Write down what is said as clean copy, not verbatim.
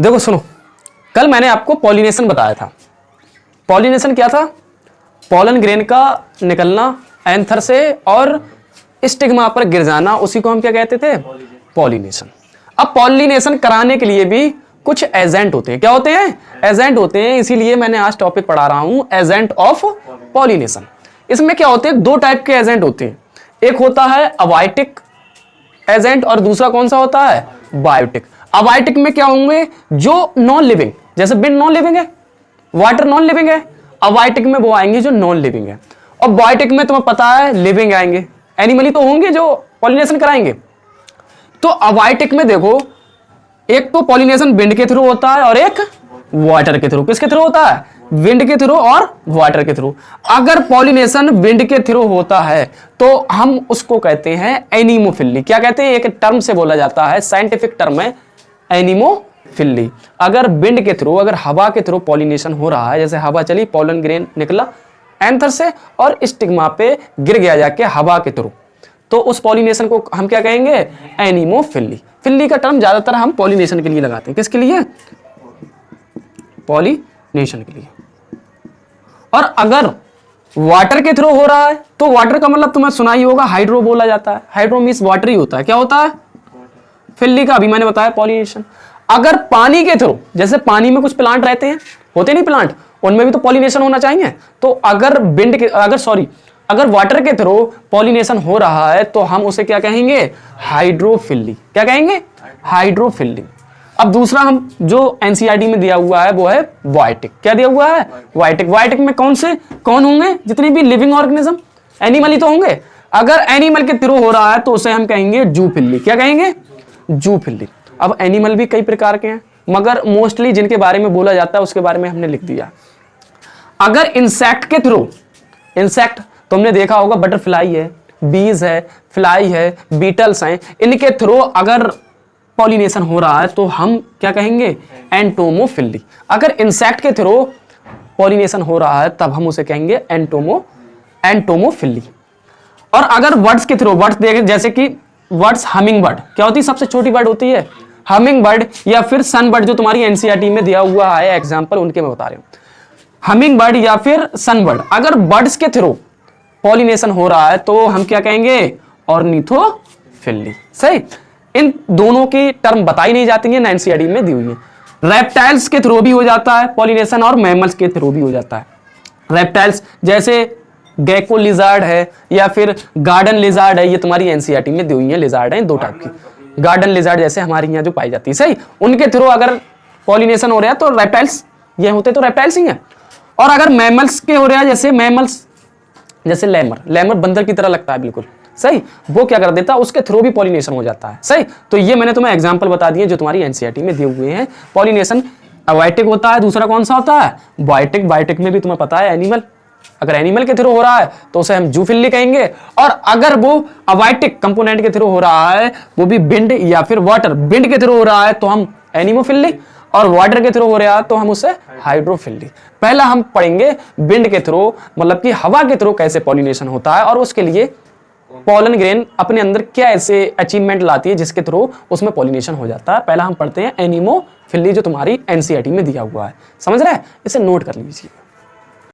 देखो सुनो, कल मैंने आपको पॉलिनेशन बताया था। पॉलिनेशन क्या था? पॉलन ग्रेन का निकलना एंथर से और स्टिग्मा पर गिर जाना, उसी को हम क्या कहते थे? पॉलिनेशन। अब पॉलिनेशन कराने के लिए भी कुछ एजेंट होते हैं। क्या होते हैं? एजेंट होते हैं। इसीलिए मैंने आज टॉपिक पढ़ा रहा हूं एजेंट ऑफ पॉलिनेशन। इसमें क्या होते हैं? दो टाइप के एजेंट होते हैं। एक होता है अबायोटिक एजेंट और दूसरा कौन सा होता है? बायोटिक। अबायोटिक में क्या होंगे? जो नॉन लिविंग, जैसे विंड नॉन लिविंग है, वाटर नॉन लिविंग है, अबायोटिक में वो आएंगे जो नॉन लिविंग है। और बायोटिक में तुम्हें पता है लिविंग आएंगे, एनिमली तो होंगे जो पॉलिनेशन कराएंगे। तो अबायोटिक में देखो, एक तो पॉलिनेशन विंड के थ्रू होता है और एक वाटर के थ्रू। किसके थ्रू होता है? विंड के थ्रू और वाटर के थ्रू। अगर पॉलिनेशन विंड के थ्रू होता है तो हम उसको कहते हैं एनीमोफिली। क्या कहते हैं? एक टर्म से बोला जाता है, साइंटिफिक टर्म है एनीमोफिली। अगर विंड के थ्रू, अगर हवा के थ्रू पॉलिनेशन हो रहा है, जैसे हवा चली, पॉलन ग्रेन निकला एंथर से और स्टिग्मा पे गिर गया जाके हवा के थ्रू, तो उस पॉलिनेशन को हम क्या कहेंगे? एनीमोफिली। फिली का टर्म ज्यादातर हम पॉलिनेशन के लिए लगाते हैं। किसके लिए? पॉलिनेशन के लिए। और अगर वाटर के थ्रू हो रहा है तो वाटर का मतलब तुम्हें सुना ही होगा, हाइड्रो बोला जाता है। हाइड्रो मींस वाटर ही होता है। क्या होता है? फिली का अभी मैंने बताया पॉलिनेशन। अगर पानी के थ्रू, जैसे पानी में कुछ प्लांट रहते हैं, होते नहीं प्लांट, उनमें भी तो पॉलिनेशन होना चाहिए। तो अगर विंड के अगर वाटर के थ्रू पॉलिनेशन हो रहा है तो हम उसे क्या कहेंगे? हाइड्रोफिली। क्या कहेंगे? हाइड्रोफिली। अब दूसरा हम जो एनसीईआरटी में दिया हुआ है वो है बायोटिक। क्या दिया हुआ है? बायोटिक। बायोटिक में कौन होंगे? जितनी भी लिविंग ऑर्गेनिज्म, एनिमल ही तो होंगे। अगर एनिमल के थ्रू हो रहा है तो उसे हम कहेंगे जूफिली। क्या कहेंगे? जूफिली। अब एनिमल भी कई प्रकार के हैं, मगर मोस्टली जिनके बारे में बोला जाता है उसके बारे में हमने लिख दिया। अगर इंसेक्ट के थ्रू, इंसेक्ट तुमने देखा होगा, बटरफ्लाई है, बीज है, फ्लाई है, बीटल्स हैं, इनके थ्रू अगर पॉलिनेशन हो रहा है तो हम क्या कहेंगे? एंटोमोफिली। अगर इंसेक्ट के थ्रू पॉलिनेशन हो रहा है तब हम उसे कहेंगे एंटोमोफिली। और अगर बर्ड्स के थ्रू, बर्ड्स देखें जैसे कि बर्ड्स, हमिंग बर्ड क्या होती है? सबसे छोटी बर्ड होती है हमिंग बर्ड, या फिर सन बर्ड जो तुम्हारी एनसीईआरटी में दिया हुआ है एग्जाम्पल, उनके मैं बता रहा हूं। हमिंग बर्ड या फिर सन बर्ड, अगर बर्ड्स के थ्रू पॉलिनेशन हो रहा है तो हम क्या कहेंगे? ऑर्निथोफिली। सही। इन दोनों की टर्म बताई नहीं जाती है ना, एनसीईआरटी में दी हुई है। रेप्टाइल्स के थ्रू भी हो जाता है पॉलिनेशन और मैमल्स के थ्रू भी हो जाता है। रेप्टाइल्स जैसे गेको लिजार्ड है या फिर गार्डन लिजार्ड है, ये तुम्हारी एनसीईआरटी में दी हुई है। लिजार्ड है दो टाइप की, गार्डन लिजार्ड जैसे हमारे यहाँ जो पाई जाती है। सही। उनके थ्रू अगर पॉलिनेशन हो रहा है तो रेप्टाइल्स, ये होते तो रेप्टाइल्स ही हैं। और अगर मैमल्स के हो रहा है, जैसे मैमल्स, जैसे लेमर बंदर की तरह लगता है बिल्कुल। सही। वो क्या कर देता है? उसके थ्रू भी पॉलिनेशन हो जाता है। सही। तो ये मैंने तुम्हें एग्जांपल बता दिए जो तुम्हारी एनसीईआरटी में दिए हुए हैं। पॉलिनेशन अबायोटिक होता है, दूसरा कौन सा होता है? बायोटिक। बायोटिक में भी तुम्हें पता है एनिमल, अगर एनिमल के थ्रू हो रहा है तो उसे हम जूफिली कहेंगे। और अगर वो अबायोटिक कंपोनेंट के थ्रू हो रहा है, वो भी विंड या फिर वाटर, विंड के थ्रू हो रहा है तो हम एनिमोफिली, और वाटर के थ्रू हो रहा है तो हम उसे हाइड्रोफिली। पहला हम पढ़ेंगे विंड के थ्रू, मतलब कि हवा के थ्रू कैसे पॉलिनेशन होता है और उसके लिए पॉलन ग्रेन अपने अंदर क्या ऐसे अचीवमेंट लाती है जिसके थ्रू उसमें पॉलिनेशन हो जाता है। पहला हम पढ़ते हैं एनीमोफिली जो तुम्हारी एनसीईआरटी में दिया हुआ है। समझ रहे हैं? इसे नोट कर लीजिए।